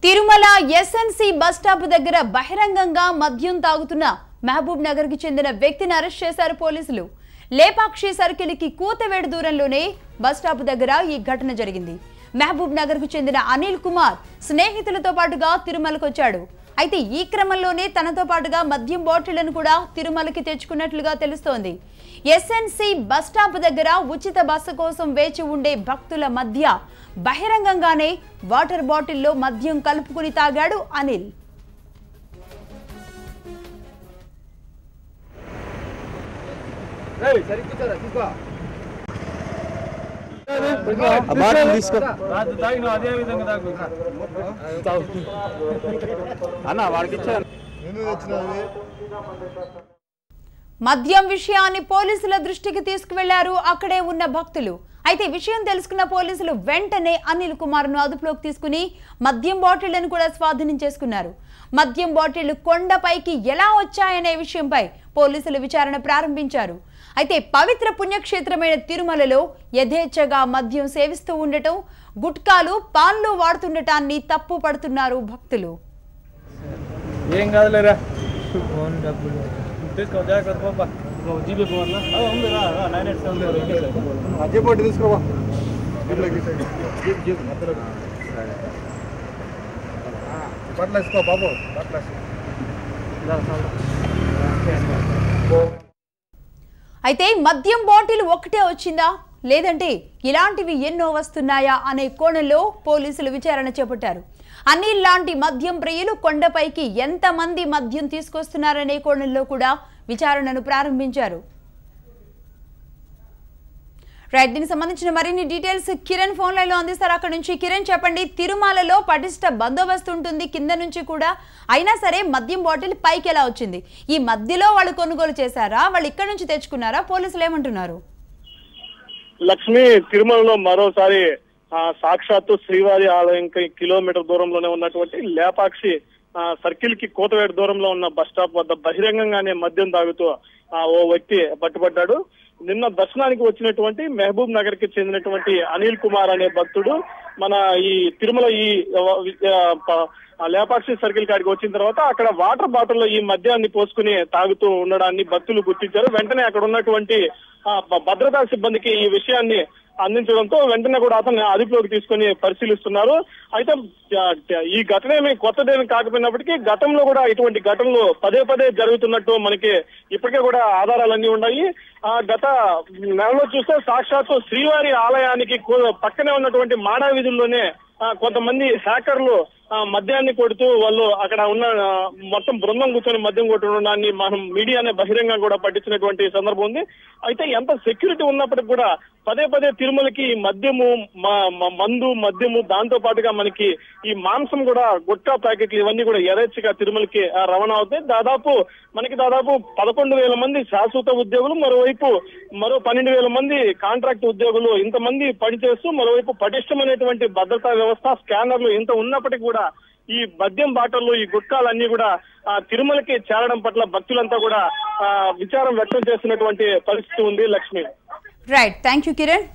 Tirumala SNC bus stop దగ్గర బహిరంగంగా మద్యం తాగుతున్న మహబూబ్ నగర్ కి చెందిన వ్యక్తిని అరెస్ట్ చేశారు పోలీసులు. లేపాక్షి సర్కిల్ కి కూతవేడు దూరంలోనే బస్ స్టాప్ దగ్గర ఈ ఘటన జరిగింది. మహబూబ్ నగర్ కు చెందిన అనిల్ కుమార్ స్నేహితులతో పాటుగా తిరుమలకు వచ్చాడు. అయితే ఈ క్రమంలోనే తనతో పాటుగా మద్యం బాటిళ్లను కూడా తిరుమలకి తెచ్చుకున్నట్లుగా తెలుస్తోంది. ఎస్ఎన్సి బస్ స్టాప్ దగ్గర ఉచిత బస్సు కోసం వేచి ఉండే భక్తుల మధ్య బహిరంగంగానే వాటర్ బాటిల్లో మద్యం కలుపుకుని తాగాడు అనిల్. మద్యం విషయాన్ని పోలీసుల దృష్టికి తీసుకువెళ్లారు అక్కడే ఉన్న భక్తులు. అయితే విషయం తెలుసుకున్న పోలీసులు వెంటనే అనిల్ కుమార్ ను అదుపులోకి తీసుకుని మద్యం బాటిళ్లను కూడా స్వాధీనం చేసుకున్నారు. మద్యం బాటిళ్లు కొండపైకి ఎలా వచ్చాయనే విషయంపై పోలీసులు విచారణ ప్రారంభించారు. అయితే పవిత్ర పుణ్యక్షేత్రమైన తిరుమలలో యథేచ్ఛగా మద్యం సేవిస్తూ ఉండటం, గుట్కాలు పాన్లు వాడుతుండటాన్ని తప్పు పడుతున్నారు భక్తులు. అయితే మద్యం బాటిల్ ఒక్కటే వచ్చిందా లేదంటే ఇలాంటివి ఎన్నో వస్తున్నాయా అనే కోణంలో పోలీసులు విచారణ చేపట్టారు. అనిల్ లాంటి మద్యం ప్రియులు కొండపైకి ఎంతమంది మద్యం తీసుకొస్తున్నారనే కోణంలో కూడా విచారణను ప్రారంభించారు. రైట్, దీనికి సంబంధించిన మరిన్ని డీటెయిల్స్ కిరణ్ ఫోన్ లైన్ లో అందిస్తారు. అక్కడ నుంచి కిరణ్, చెప్పండి. తిరుమలలో పటిష్ట బందోబస్తు ఉంటుంది కింద నుంచి కూడా, అయినా సరే మద్యం బాటిల్ పైకి ఎలా వచ్చింది? ఈ మధ్యలో వాళ్ళు కొనుగోలు చేశారా, వాళ్ళు ఇక్కడ నుంచి తెచ్చుకున్నారా? పోలీసులు ఏమంటున్నారు? లక్ష్మి, తిరుమలలో మరోసారి సాక్షాత్తు శ్రీవారి ఆలయంకి కిలోమీటర్ దూరంలోనే ఉన్నటువంటి లేపాక్షి సర్కిల్ కి కోతవేడు దూరంలో ఉన్న బస్ స్టాప్ వద్ద బహిరంగంగానే మద్యం తాగుతూ ఓ వ్యక్తి పట్టుబడ్డాడు. నిన్న దర్శనానికి వచ్చినటువంటి మహబూబ్ నగర్ కి చెందినటువంటి అనిల్ కుమార్ అనే భక్తుడు మన ఈ తిరుమల ఈ లేపాక్షి సర్కిల్ కాడికి వచ్చిన తర్వాత అక్కడ వాటర్ బాటిల్లో ఈ మద్యాన్ని పోసుకుని తాగుతూ ఉండడాన్ని భక్తులు గుర్తించారు. వెంటనే అక్కడ ఉన్నటువంటి భద్రతా సిబ్బందికి ఈ విషయాన్ని అందించడంతో వెంటనే కూడా అతన్ని అదుపులోకి తీసుకుని పరిశీలిస్తున్నారు. అయితే ఈ ఘటన ఏమి కొత్తదేమి కాకపోయినప్పటికీ గతంలో కూడా ఇటువంటి ఘటనలు పదే పదే జరుగుతున్నట్టు మనకి ఇప్పటికే కూడా ఆధారాలన్నీ ఉన్నాయి. గత నెలలో చూస్తే సాక్షాత్తు శ్రీవారి ఆలయానికి పక్కనే ఉన్నటువంటి మాడా వీధుల్లోనే కొంతమంది హ్యాకర్లు మద్యాన్ని కొడుతూ వాళ్ళు అక్కడ ఉన్న మొత్తం బృందం కూర్చొని మద్యం కొట్టడాన్ని మనం మీడియానే బహిరంగంగా కూడా పట్టించినటువంటి సందర్భం ఉంది. అయితే ఎంత సెక్యూరిటీ ఉన్నప్పటికీ కూడా పదే పదే తిరుమలకి మద్యము, మందు, మద్యము, దాంతో పాటుగా మనకి ఈ మాంసం కూడా, గుట్కా ప్యాకెట్లు ఇవన్నీ కూడా యథేచ్ఛగా తిరుమలకి రవాణా అవుతాయి. దాదాపు 11,000 మంది శాశ్వత ఉద్యోగులు, మరోవైపు 12,000 మంది కాంట్రాక్ట్ ఉద్యోగులు, ఇంతమంది పనిచేస్తూ మరోవైపు పటిష్టమైనటువంటి భద్రతా వ్యవస్థ, స్కానర్లు ఇంత ఉన్నప్పటికీ కూడా ఈ మద్యం బాటల్లో ఈ గుట్కాలన్నీ కూడా తిరుమలకి చేరడం పట్ల భక్తులంతా కూడా విచారం వ్యక్తం చేస్తున్నటువంటి పరిస్థితి ఉంది. Lakshmi. Right, thank you Kiran.